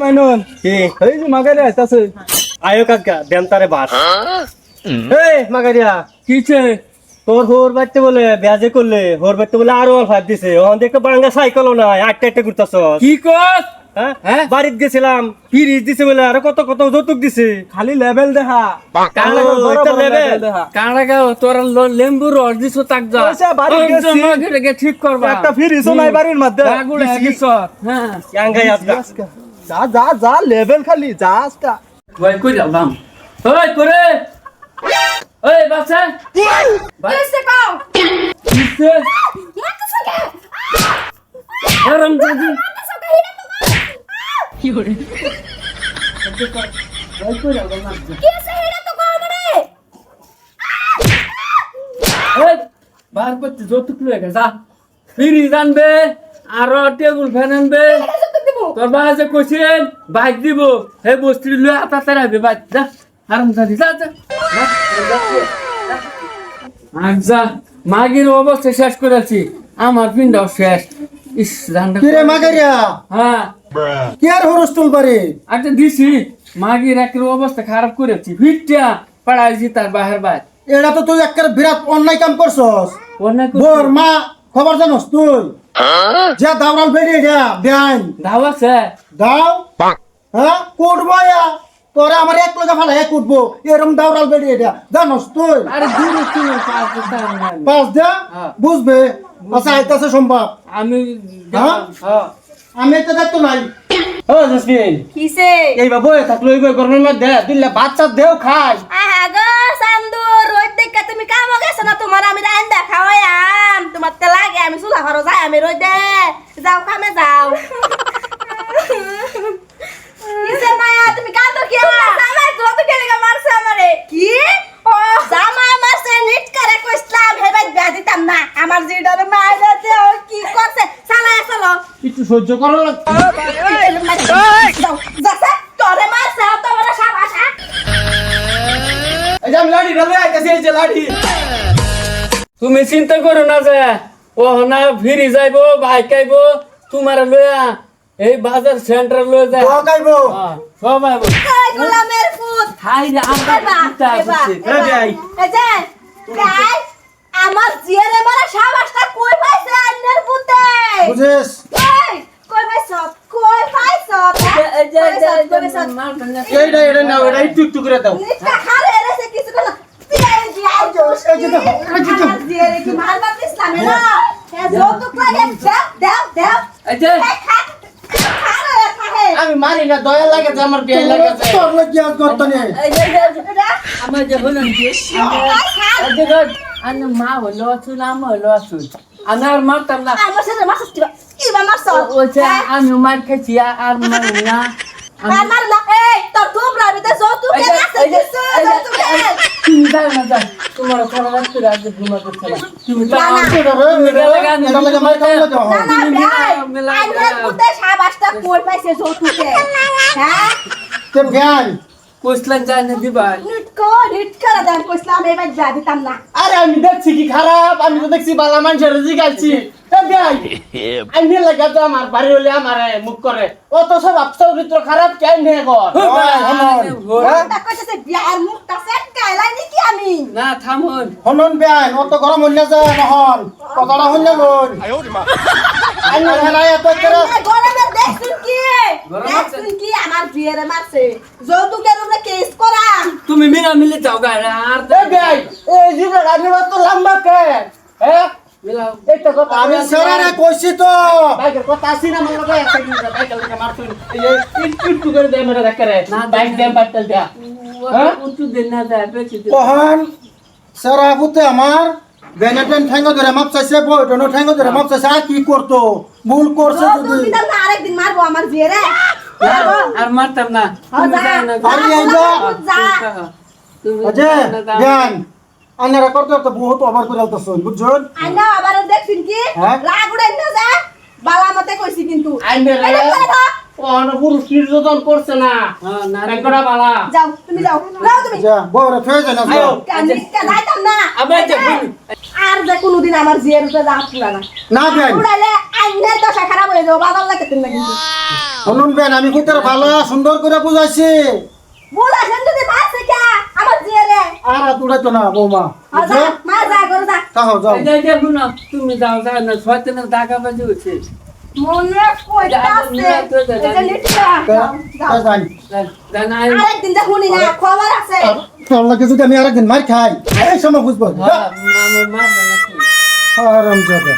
মাইনুন কি এই যে মাগারে আইতাছে আয়ো কাকা দেনতারে বাস এই মাগারিয়া কিছে তোর হোর বাইতে বলে ব্যাজে করলে হোর বাইতে বলে আরো অল ফাইভ দিছে ওখান থেকে বাঙ্গা সাইকেলও নাই আটটা ঘুরতাছ কি কস হ্যাঁ বাড়িতে গেছিলাম ফিরিজ দিছে বলে আরো কত কত যৌতুক দিছে খালি লেভেল দেখা কানাডা তোরা লেম্বু রস দিছ তাক যা পয়সা বাড়ি গেছি মাগেরে ঠিক করবা একটা ফিরিজও নাই বাড়ির মধ্যে গাগুড়ে গেছ হ্যাঁ ইয়াঙ্গাই আজকা যা যা যা লেভেল খালি যা আজকা ওই কই যাবাম ওই করে ওই বাচ্চা কিসে কাও কিছে মারতেছ কে আরাম দাদি মারতেছ কে কি করে ওই কই যাবাম কিসে হেডা তো কাও মানে ওই বার করতে যৌতুক লয়ে যা ফ্রিজ আনবে আর টেবিল ফ্যান আনবে তোর বাসে কইছেন বাইক দিব হে বস্তি লয়ে আতাতে রাখবে বাইক যা আরাম দাদি যা যা আচ্ছা মাগির অবস্থা শেষ করেছি আমার পিন্ডাও শেষ ইস জানটা কিরে মাগারিয়া হ্যাঁ কি আর হরস্টল বাড়ি আচ্ছা দিছি মাগির একের অবস্থা খারাপ করেছি ফিটটা পাড়াইছি তার বাহির বাইর এটা তো তুই একটা বিরাট অন্যায় কাম করছস অনেক বোর মা খবর জানোস তুই যা দাওরাল বেরিয়ে যা বেআইন ধাও আছে দাও হ্যাঁ কুটবো তোরা আমার এক লগা ফালা এক কুটবো এরম দাওরাল বেরিয়ে যা জানোস তুই আরে দূরে তুমি পাঁচ দিতে পাঁচ দে হ্যাঁ। বুঝবে আচ্ছা আইতাছে সম্ভব আমি হ্যাঁ? হ্যাঁ আমি তো দেখতো নাই ও জসমিন কিসে এই বাবু থাকলো এই গরমের মধ্যে দিলে বাচ্চা দেও খাই আহা গো সান্দু রোদ দেখে তুমি কাম গেছো না তোমার আমি রান্দা খাওয়াইম তোমার তে লাগে আমি চুলা ঘর যাই আমি রোদে যাও কামে যাও কিসে মায়া তুমি কাম তো কি জামাই তো তো কেলে মারছে আমারে কি ও জামাই মারছে নিট করে কইছলাম হেবাই ব্যাধিতাম না আমার জিডারে মাইরাতে ও কি করছে সালা আসলো একটু সহ্য করো যাচ্ছে তোরে মারছে তোমার সাবাস এই যে আমি লাড়ি ঢালে আইতাছি এই যে লাড়ি তুমি চিন্তা করো না যে ও না ফিরি যাইবো বাইক আইবো তোমার লইয়া এই বাজার সেন্টার লয়ে যায় গাইবো হ্যাঁ, সব আইবো এই গোলামের ফুট হাই রে আমরা চিন্তা করছি আমার জিয়ারে মারা সাবাসটা কই পাইছে আন্নের পুতে বুঝেস কই পাইছ কই পাইছ এইটা নাও এটা একটু একটু করে দাও নিটা খারে রেছে কিছু না জিয়ারে কি মারবা ইসলামে না এ যৌতুক লাগে দাও দাও এই যে আমি মারি না দয়া লাগে যে আমার বিয়ে লাগে তোর লাগি আজ করতে নেই আমার যে হলো কি আন্য মা হলো আসুন আমি হলো আসুন আমি আর মারতাম না আমার সাথে মাসস্তি ইবা মারছ ওইটা আমি মার খাইছি আর মার না আমার না এই তোর তোমরা বিতে যৌতুক কে আছে কিছু যৌতুক তুমি যাও না যাও তোমার কোনো রাস্তা রাজ ঘুমা করতে না তুমি তো এটা লাগে মার খাওয়া দাও না ভাই আন্নের পুতে সাবাসটা কই পাইছে যৌতুকে হ্যাঁ তে জ্ঞান কোসলান যায় না দিবা নিট করে দেন কইছলাম এবার যা দিতাম না আরে আমি দেখছি কি খারাপ আমি তো দেখছি বালা মানুষের জিগাইছি আমি লাগা তো আমার বাড়ি হলে আমার মুখ করে ও তো সব চরিত্র খারাপ কেন নে গো তা কইতেছে বিয়ার মুখটা সেট কাইলাই নাকি আমি না থামুন হনন বেআইন অত গরম হইনা যায় নহন কথাটা হইনা লন আইন হেলাই এত করে গরমের দেখছুন কি আমার বিয়ারে মারছে যৌতুকের উপরে কেস করাম তুমি মিলা মিলে যাও গাড়ি আর এ ভাই এই জিরা রাজনীতি তো লম্বা কে হ্যাঁ মিলাও এইটা কথা আমি সেরারে কইছি তো বাইকের কথা আসি না মনে করে একটা দিন বাইকের লাগে মারতুন এই একটু করে দে মেরে দেখরে বাইক দে বাটল দে হ্যাঁ উঁচু দিন না যায় বেশি দিন কহন সেরা বুতে আমার বেনেটেন ঠ্যাঙ্গ ধরে মাপ চাইছে বইটনো ঠ্যাঙ্গ ধরে মাপ চাইছে আর কি করতো ভুল করছে যৌতুক যদি দিতাম না আরেকদিন মারবো আমার বিয়ারে আর মারতাম না তুমি যাও না আরে এই যা তুমি অজে জ্ঞান আনারা করতে তো বহুত ওভার করে আলতাছন বুঝছন আইনা আবার দেখছুন কি হ্যাঁ? রাগ উড়াই না যা বালা মতে কইছি কিন্তু আইনে রে এটা করে দাও। ও না পুরুষ নির্যাতন করছে না হ্যাঁ না একটা বালা যাও তুমি যাও তুমি যা বড় ফেজ না আয়ো। কানিকা যাইতাম না আবার যে আর যে কোনোদিন আমার জিয়ার উপরে রাগ পুরা না না জ্ঞান উড়াইলে আইনের দশা খারাপ হয়ে যাবো বাজার লাগে তুমি কিন্তু শুনুন বেন আমি কইতে ভালো সুন্দর করে বুঝাইছি বুঝাছেন যদি মারছে কে আমার জিয়ারে আর তুড়াইতো না বৌমা বুঝছো মা যা করে যা তাও যাও এই যে শুনো তুমি যাও যাও না শয়তানের টাকা বাজি হচ্ছে মনে কইতাছে এই যে লিটকা জানি জানা আরেকদিন যা শুনি না খবর আছে তোর লাগে যদি আমি আরেকদিন মার খাই এই সময় বুঝবো হ্যাঁ মারবে না আরাম যাবে